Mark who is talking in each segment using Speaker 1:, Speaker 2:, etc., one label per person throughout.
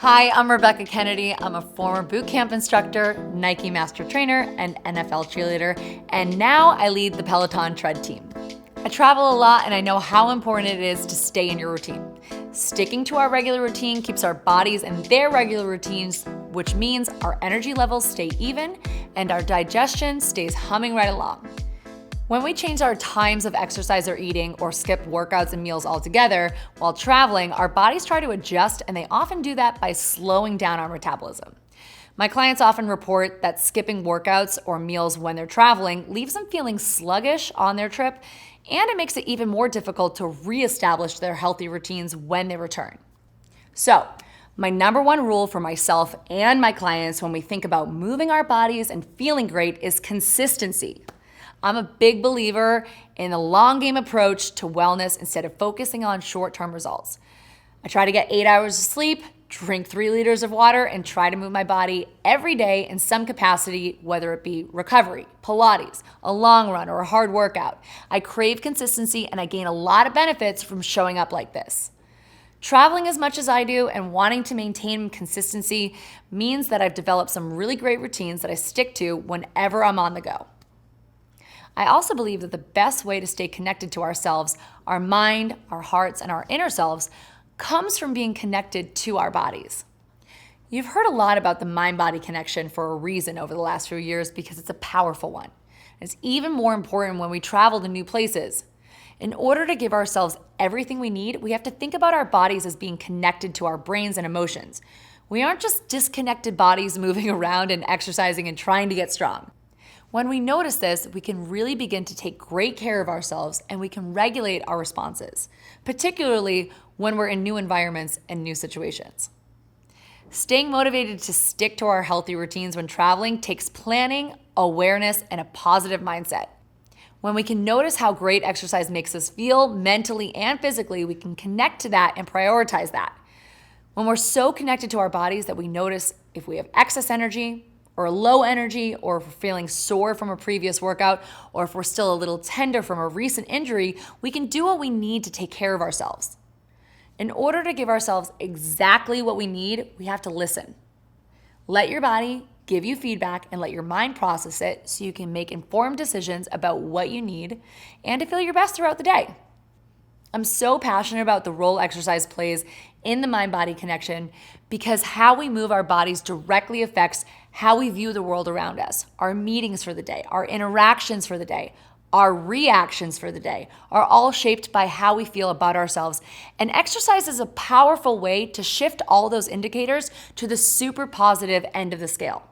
Speaker 1: Hi, I'm Rebecca Kennedy. I'm a former boot camp instructor, Nike master trainer, and NFL cheerleader, and now I lead the Peloton tread team. I travel a lot and I know how important it is to stay in your routine. Sticking to our regular routine keeps our bodies in their regular routines, which means our energy levels stay even and our digestion stays humming right along. When we change our times of exercise or eating or skip workouts and meals altogether while traveling, our bodies try to adjust, and they often do that by slowing down our metabolism. My clients often report that skipping workouts or meals when they're traveling leaves them feeling sluggish on their trip, and it makes it even more difficult to reestablish their healthy routines when they return. So, my number one rule for myself and my clients when we think about moving our bodies and feeling great is consistency. I'm a big believer in the long game approach to wellness instead of focusing on short-term results. I try to get 8 hours of sleep, drink 3 liters of water, and try to move my body every day in some capacity, whether it be recovery, Pilates, a long run, or a hard workout. I crave consistency and I gain a lot of benefits from showing up like this. Traveling as much as I do and wanting to maintain consistency means that I've developed some really great routines that I stick to whenever I'm on the go. I also believe that the best way to stay connected to ourselves, our mind, our hearts, and our inner selves comes from being connected to our bodies. You've heard a lot about the mind-body connection for a reason over the last few years because it's a powerful one. It's even more important when we travel to new places. In order to give ourselves everything we need, we have to think about our bodies as being connected to our brains and emotions. We aren't just disconnected bodies moving around and exercising and trying to get strong. When we notice this, we can really begin to take great care of ourselves and we can regulate our responses, particularly when we're in new environments and new situations. Staying motivated to stick to our healthy routines when traveling takes planning, awareness, and a positive mindset. When we can notice how great exercise makes us feel mentally and physically, we can connect to that and prioritize that. When we're so connected to our bodies that we notice if we have excess energy, or low energy, or if we're feeling sore from a previous workout, or if we're still a little tender from a recent injury, we can do what we need to take care of ourselves. In order to give ourselves exactly what we need, we have to listen. Let your body give you feedback and let your mind process it so you can make informed decisions about what you need and to feel your best throughout the day. I'm so passionate about the role exercise plays in the mind-body connection because how we move our bodies directly affects how we view the world around us. Our meetings for the day, our interactions for the day, our reactions for the day are all shaped by how we feel about ourselves. And exercise is a powerful way to shift all those indicators to the super positive end of the scale.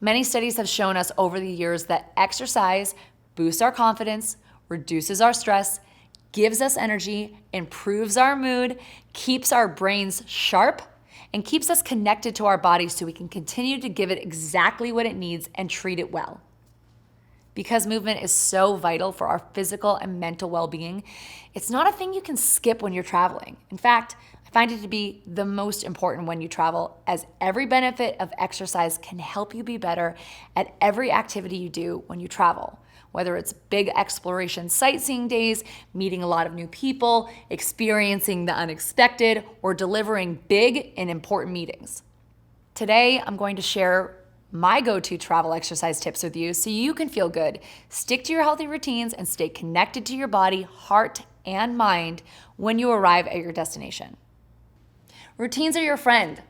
Speaker 1: Many studies have shown us over the years that exercise boosts our confidence, reduces our stress, gives us energy, improves our mood, keeps our brains sharp, and keeps us connected to our bodies so we can continue to give it exactly what it needs and treat it well. Because movement is so vital for our physical and mental well-being, it's not a thing you can skip when you're traveling. In fact, I find it to be the most important when you travel, as every benefit of exercise can help you be better at every activity you do when you travel. Whether it's big exploration sightseeing days, meeting a lot of new people, experiencing the unexpected, or delivering big and important meetings. Today, I'm going to share my go-to travel exercise tips with you so you can feel good, stick to your healthy routines, and stay connected to your body, heart, and mind when you arrive at your destination. Routines are your friend.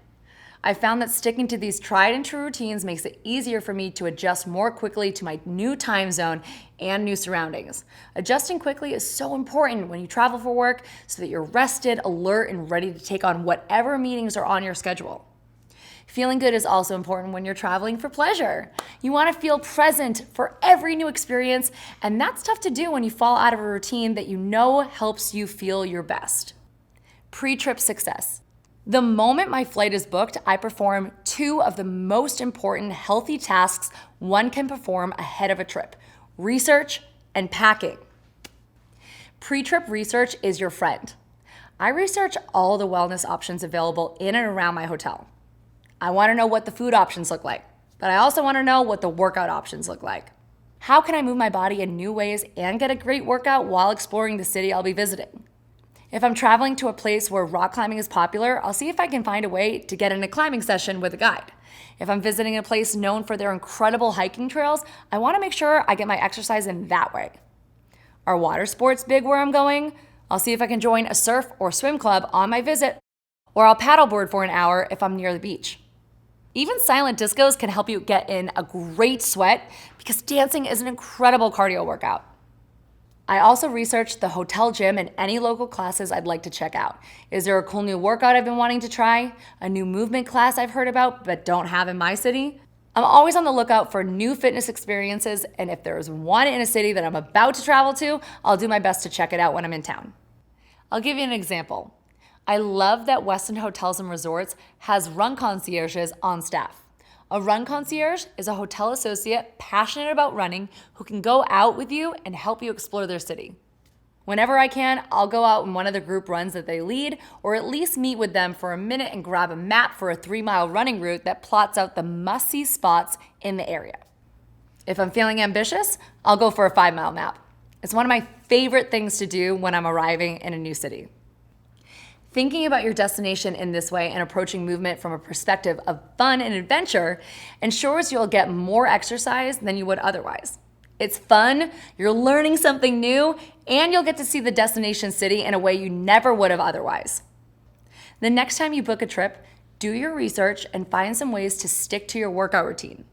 Speaker 1: I found that sticking to these tried and true routines makes it easier for me to adjust more quickly to my new time zone and new surroundings. Adjusting quickly is so important when you travel for work so that you're rested, alert, and ready to take on whatever meetings are on your schedule. Feeling good is also important when you're traveling for pleasure. You want to feel present for every new experience, and that's tough to do when you fall out of a routine that you know helps you feel your best. Pre-trip success. The moment my flight is booked, I perform 2 of the most important healthy tasks one can perform ahead of a trip: research and packing. Pre-trip research is your friend. I research all the wellness options available in and around my hotel. I want to know what the food options look like, but I also want to know what the workout options look like. How can I move my body in new ways and get a great workout while exploring the city I'll be visiting? If I'm traveling to a place where rock climbing is popular, I'll see if I can find a way to get in a climbing session with a guide. If I'm visiting a place known for their incredible hiking trails, I want to make sure I get my exercise in that way. Are water sports big where I'm going? I'll see if I can join a surf or swim club on my visit, or I'll paddleboard for an hour if I'm near the beach. Even silent discos can help you get in a great sweat because dancing is an incredible cardio workout. I also researched the hotel gym and any local classes I'd like to check out. Is there a cool new workout I've been wanting to try? A new movement class I've heard about but don't have in my city? I'm always on the lookout for new fitness experiences, and if there's one in a city that I'm about to travel to, I'll do my best to check it out when I'm in town. I'll give you an example. I love that Westin Hotels and Resorts has run concierges on staff. A run concierge is a hotel associate passionate about running who can go out with you and help you explore their city. Whenever I can, I'll go out in one of the group runs that they lead, or at least meet with them for a minute and grab a map for a 3-mile running route that plots out the must-see spots in the area. If I'm feeling ambitious, I'll go for a 5-mile map. It's one of my favorite things to do when I'm arriving in a new city. Thinking about your destination in this way and approaching movement from a perspective of fun and adventure ensures you'll get more exercise than you would otherwise. It's fun, you're learning something new, and you'll get to see the destination city in a way you never would have otherwise. The next time you book a trip, do your research and find some ways to stick to your workout routine.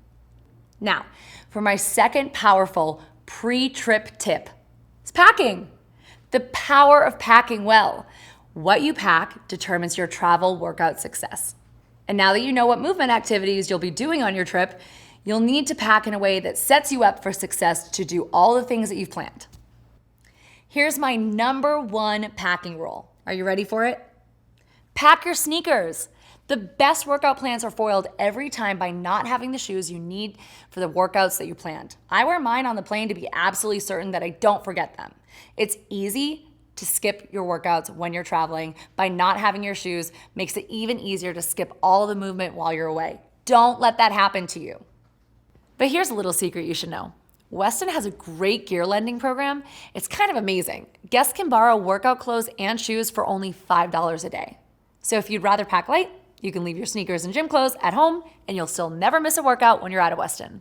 Speaker 1: Now, for my second powerful pre-trip tip, it's packing. The power of packing well. What you pack determines your travel workout success. And now that you know what movement activities you'll be doing on your trip, you'll need to pack in a way that sets you up for success to do all the things that you've planned. Here's my number one packing rule. Are you ready for it? Pack your sneakers. The best workout plans are foiled every time by not having the shoes you need for the workouts that you planned. I wear mine on the plane to be absolutely certain that I don't forget them. It's easy to skip your workouts when you're traveling. By not having your shoes makes it even easier to skip all of the movement while you're away. Don't let that happen to you. But here's a little secret you should know. Westin has a great gear lending program. It's kind of amazing. Guests can borrow workout clothes and shoes for only $5 a day. So if you'd rather pack light, you can leave your sneakers and gym clothes at home and you'll still never miss a workout when you're at a Westin.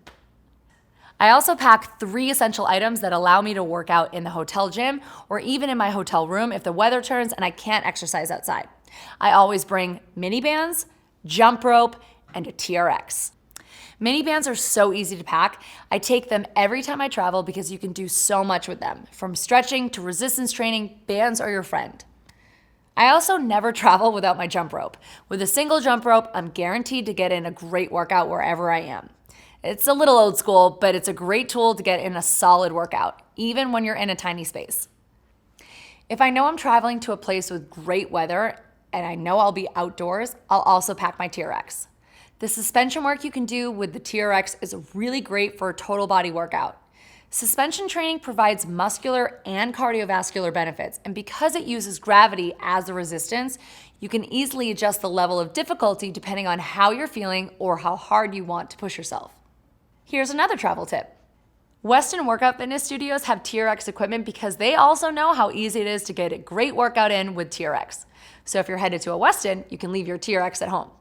Speaker 1: I also pack 3 essential items that allow me to work out in the hotel gym or even in my hotel room if the weather turns and I can't exercise outside. I always bring mini bands, jump rope, and a TRX. Mini bands are so easy to pack. I take them every time I travel because you can do so much with them. From stretching to resistance training, bands are your friend. I also never travel without my jump rope. With a single jump rope, I'm guaranteed to get in a great workout wherever I am. It's a little old school, but it's a great tool to get in a solid workout, even when you're in a tiny space. If I know I'm traveling to a place with great weather and I know I'll be outdoors, I'll also pack my TRX. The suspension work you can do with the TRX is really great for a total body workout. Suspension training provides muscular and cardiovascular benefits, and because it uses gravity as the resistance, you can easily adjust the level of difficulty depending on how you're feeling or how hard you want to push yourself. Here's another travel tip. Westin workout fitness studios have TRX equipment because they also know how easy it is to get a great workout in with TRX. So if you're headed to a Westin, you can leave your TRX at home.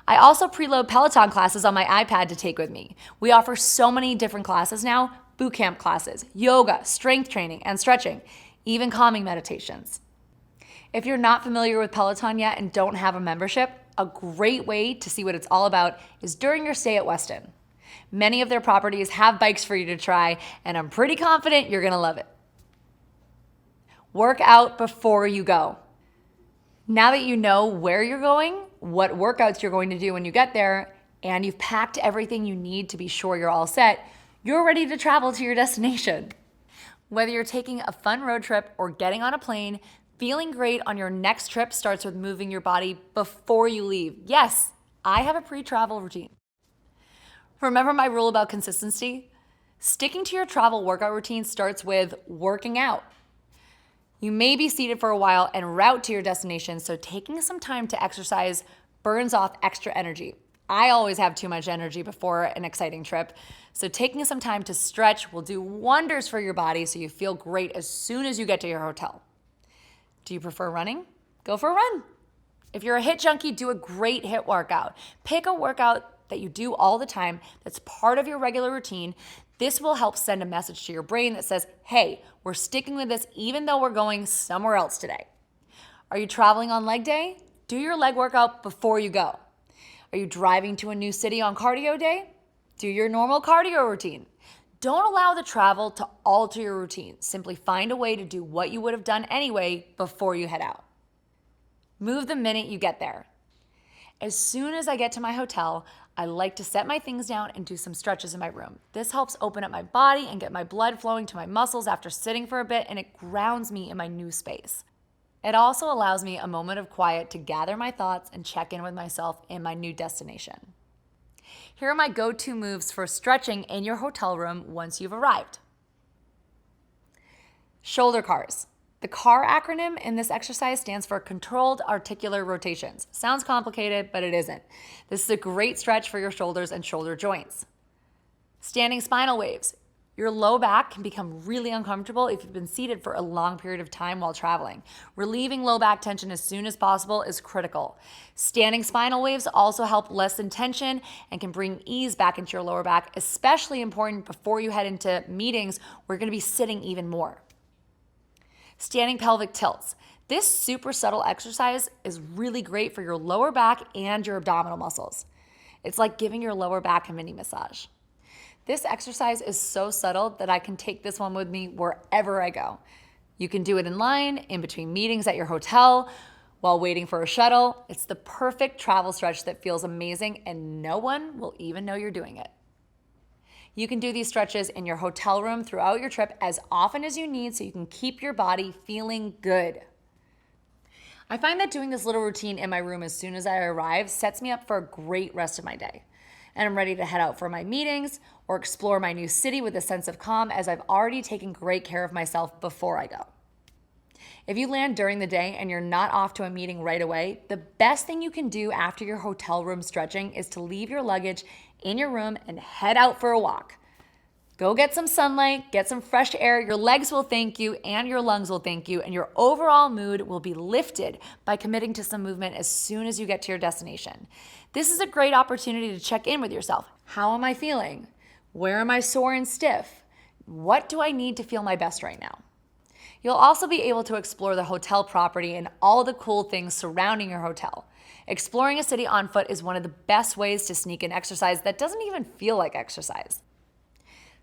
Speaker 1: I also preload Peloton classes on my iPad to take with me. We offer so many different classes now, boot camp classes, yoga, strength training, and stretching, even calming meditations. If you're not familiar with Peloton yet and don't have a membership, a great way to see what it's all about is during your stay at Westin. Many of their properties have bikes for you to try, and I'm pretty confident you're gonna love it. Work out before you go. Now that you know where you're going, what workouts you're going to do when you get there, and you've packed everything you need to be sure you're all set, you're ready to travel to your destination. Whether you're taking a fun road trip or getting on a plane, feeling great on your next trip starts with moving your body before you leave. Yes, I have a pre-travel routine. Remember my rule about consistency? Sticking to your travel workout routine starts with working out. You may be seated for a while en route to your destination, so taking some time to exercise burns off extra energy. I always have too much energy before an exciting trip, so taking some time to stretch will do wonders for your body so you feel great as soon as you get to your hotel. Do you prefer running? Go for a run. If you're a HIIT junkie, do a great HIIT workout. Pick a workout that you do all the time that's part of your regular routine. This will help send a message to your brain that says, hey, we're sticking with this even though we're going somewhere else today. Are you traveling on leg day? Do your leg workout before you go. Are you driving to a new city on cardio day? Do your normal cardio routine. Don't allow the travel to alter your routine. Simply find a way to do what you would have done anyway before you head out. Move the minute you get there. As soon as I get to my hotel, I like to set my things down and do some stretches in my room. This helps open up my body and get my blood flowing to my muscles after sitting for a bit, and it grounds me in my new space. It also allows me a moment of quiet to gather my thoughts and check in with myself in my new destination. Here are my go-to moves for stretching in your hotel room once you've arrived. Shoulder CARs. The CAR acronym in this exercise stands for Controlled Articular Rotations. Sounds complicated, but it isn't. This is a great stretch for your shoulders and shoulder joints. Standing spinal waves. Your low back can become really uncomfortable if you've been seated for a long period of time while traveling. Relieving low back tension as soon as possible is critical. Standing spinal waves also help lessen tension and can bring ease back into your lower back, especially important before you head into meetings where you're going to be sitting even more. Standing pelvic tilts. This super subtle exercise is really great for your lower back and your abdominal muscles. It's like giving your lower back a mini massage. This exercise is so subtle that I can take this one with me wherever I go. You can do it in line, in between meetings at your hotel, while waiting for a shuttle. It's the perfect travel stretch that feels amazing and no one will even know you're doing it. You can do these stretches in your hotel room throughout your trip as often as you need so you can keep your body feeling good. I find that doing this little routine in my room as soon as I arrive sets me up for a great rest of my day. And I'm ready to head out for my meetings or explore my new city with a sense of calm as I've already taken great care of myself before I go. If you land during the day and you're not off to a meeting right away, the best thing you can do after your hotel room stretching is to leave your luggage in your room and head out for a walk. Go get some sunlight, get some fresh air. Your legs will thank you and your lungs will thank you, and your overall mood will be lifted by committing to some movement as soon as you get to your destination. This is a great opportunity to check in with yourself. How am I feeling? Where am I sore and stiff? What do I need to feel my best right now? You'll also be able to explore the hotel property and all the cool things surrounding your hotel. Exploring a city on foot is one of the best ways to sneak in exercise that doesn't even feel like exercise.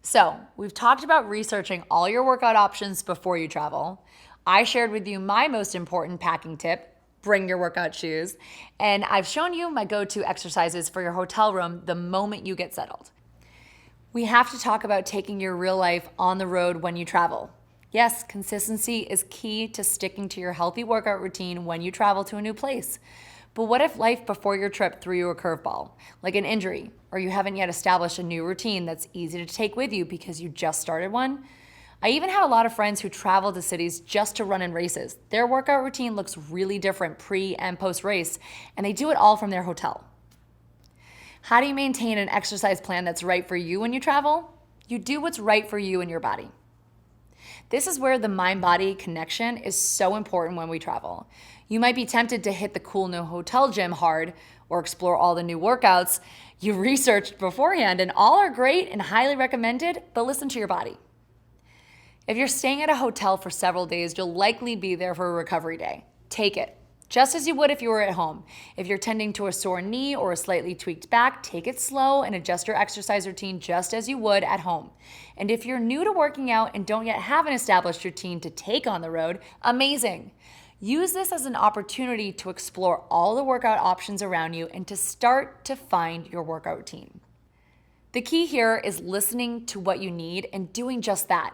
Speaker 1: So, we've talked about researching all your workout options before you travel. I shared with you my most important packing tip, bring your workout shoes, and I've shown you my go-to exercises for your hotel room the moment you get settled. We have to talk about taking your real life on the road when you travel. Yes, consistency is key to sticking to your healthy workout routine when you travel to a new place. But what if life before your trip threw you a curveball, like an injury, or you haven't yet established a new routine that's easy to take with you because you just started one? I even have a lot of friends who travel to cities just to run in races. Their workout routine looks really different pre and post race, and they do it all from their hotel. How do you maintain an exercise plan that's right for you when you travel? You do what's right for you and your body. This is where the mind-body connection is so important when we travel. You might be tempted to hit the cool new hotel gym hard or explore all the new workouts you researched beforehand, and all are great and highly recommended, but listen to your body. If you're staying at a hotel for several days, you'll likely be there for a recovery day. Take it, just as you would if you were at home. If you're tending to a sore knee or a slightly tweaked back, take it slow and adjust your exercise routine just as you would at home. And if you're new to working out and don't yet have an established routine to take on the road, amazing. Use this as an opportunity to explore all the workout options around you and to start to find your workout routine. The key here is listening to what you need and doing just that.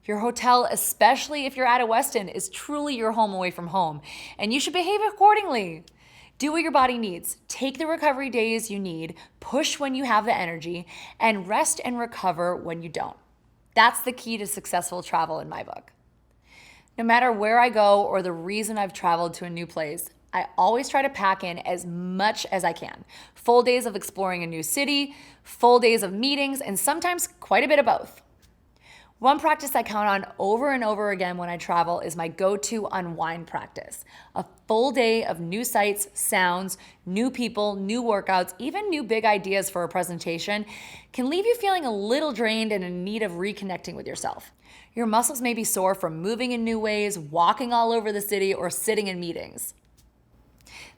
Speaker 1: Your hotel, especially if you're at a Westin, is truly your home away from home, and you should behave accordingly. Do what your body needs. Take the recovery days you need, push when you have the energy, and rest and recover when you don't. That's the key to successful travel in my book. No matter where I go or the reason I've traveled to a new place, I always try to pack in as much as I can. Full days of exploring a new city, full days of meetings, and sometimes quite a bit of both. One practice I count on over and over again when I travel is my go-to Unwind practice. A full day of new sights, sounds, new people, new workouts, even new big ideas for a presentation can leave you feeling a little drained and in need of reconnecting with yourself. Your muscles may be sore from moving in new ways, walking all over the city, or sitting in meetings.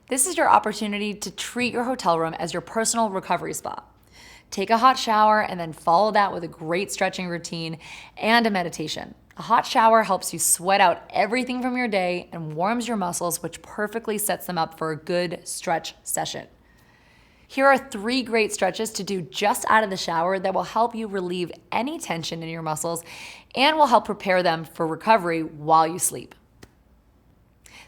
Speaker 1: This is your opportunity to treat your hotel room as your personal recovery spot. Take a hot shower and then follow that with a great stretching routine and a meditation. A hot shower helps you sweat out everything from your day and warms your muscles, which perfectly sets them up for a good stretch session. Here are 3 great stretches to do just out of the shower that will help you relieve any tension in your muscles and will help prepare them for recovery while you sleep.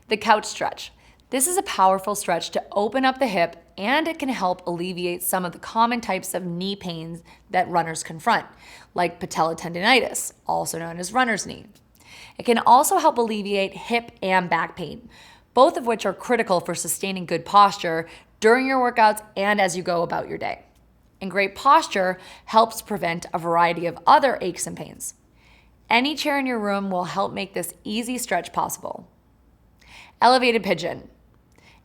Speaker 1: The couch stretch. This is a powerful stretch to open up the hip, and it can help alleviate some of the common types of knee pains that runners confront, like patella tendonitis, also known as runner's knee. It can also help alleviate hip and back pain, both of which are critical for sustaining good posture during your workouts and as you go about your day. And great posture helps prevent a variety of other aches and pains. Any chair in your room will help make this easy stretch possible. Elevated pigeon.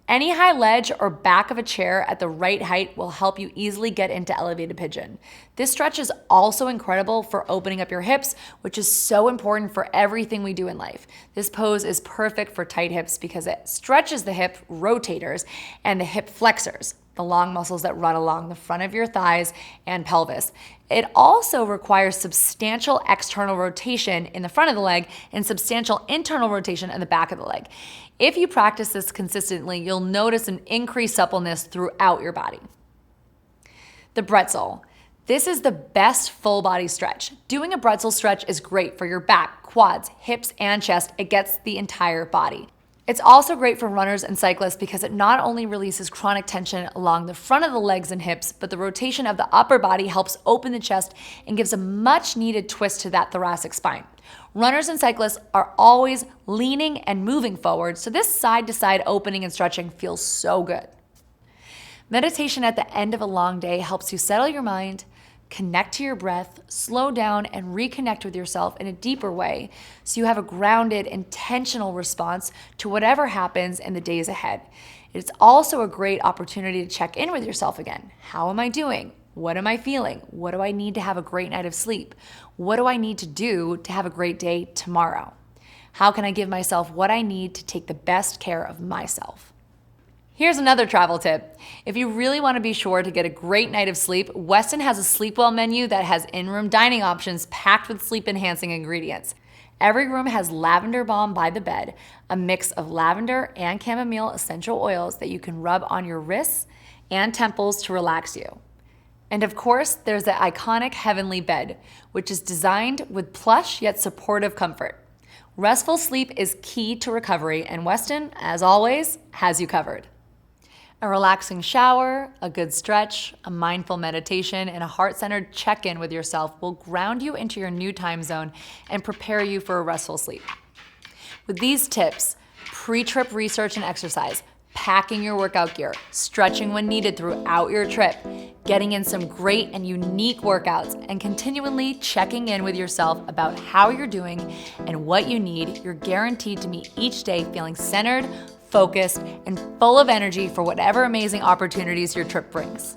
Speaker 1: Any high ledge or back of a chair at the right height will help you easily get into elevated pigeon. This stretch is also incredible for opening up your hips, which is so important for everything we do in life. This pose is perfect for tight hips because it stretches the hip rotators and the hip flexors, the long muscles that run along the front of your thighs and pelvis. It also requires substantial external rotation in the front of the leg and substantial internal rotation in the back of the leg. If you practice this consistently, you'll notice an increased suppleness throughout your body. The pretzel. This is the best full body stretch. Doing a pretzel stretch is great for your back, quads, hips, and chest. It gets the entire body. It's also great for runners and cyclists because it not only releases chronic tension along the front of the legs and hips, but the rotation of the upper body helps open the chest and gives a much needed twist to that thoracic spine. Runners and cyclists are always leaning and moving forward, so this side-to-side opening and stretching feels so good. Meditation at the end of a long day helps you settle your mind, connect to your breath, slow down, and reconnect with yourself in a deeper way so you have a grounded, intentional response to whatever happens in the days ahead. It's also a great opportunity to check in with yourself again. How am I doing? What am I feeling? What do I need to have a great night of sleep? What do I need to do to have a great day tomorrow? How can I give myself what I need to take the best care of myself? Here's another travel tip. If you really want to be sure to get a great night of sleep, Westin has a sleep well menu that has in-room dining options packed with sleep-enhancing ingredients. Every room has lavender balm by the bed, a mix of lavender and chamomile essential oils that you can rub on your wrists and temples to relax you. And of course, there's the iconic Heavenly Bed, which is designed with plush yet supportive comfort. Restful sleep is key to recovery, and Westin, as always, has you covered. A relaxing shower, a good stretch, a mindful meditation, and a heart-centered check-in with yourself will ground you into your new time zone and prepare you for a restful sleep. With these tips, pre-trip research and exercise, packing your workout gear, stretching when needed throughout your trip, getting in some great and unique workouts, and continually checking in with yourself about how you're doing and what you need, you're guaranteed to meet each day feeling centered, focused, and full of energy for whatever amazing opportunities your trip brings.